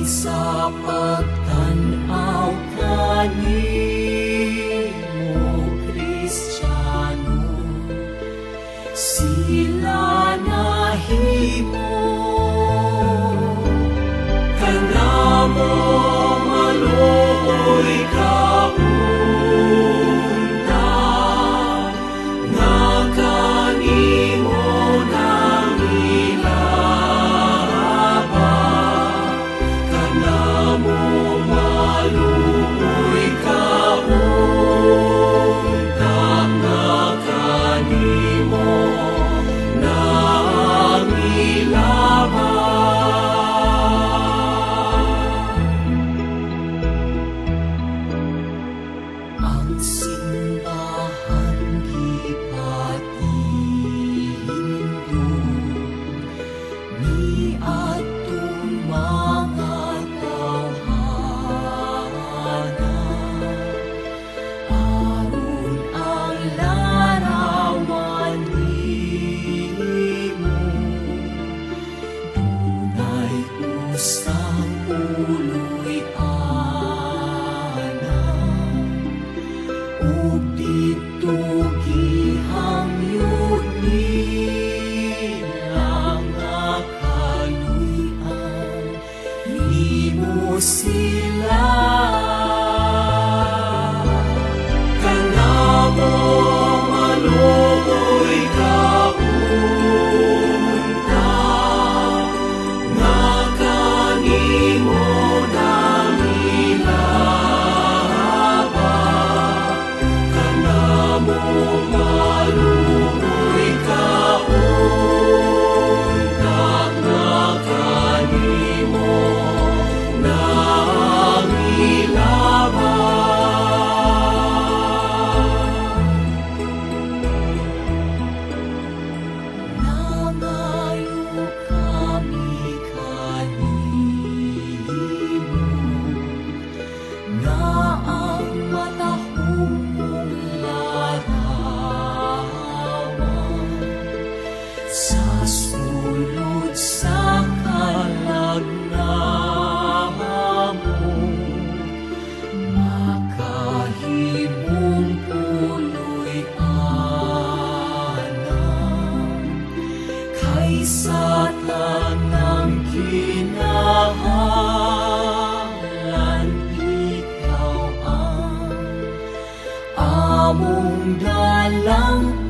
sa pagtanaw kanimo Kristiyano, sila nahimo kanamo maluoy kaunta nga kanimo nang ilaba kanamo maluoy kaunta nga kanimo nang ilaba. Ang simbahan gipatihindo ni atong mga tawhana aron ang larawan nimo dunay usang uloy ug dito gihangyod nilang nga kaluy-an nimo sila kanamo maluoy kaunta nga kanimo nang ilaba kanamo maluoy kaunta nga kanimo nang ilaba. Nangayo kami kanimo nga ang matahong larawan sa sulod sa kalagnahan mo makahimong puloy-anan kaysa tanang kinahanglan ikaw ang among dalang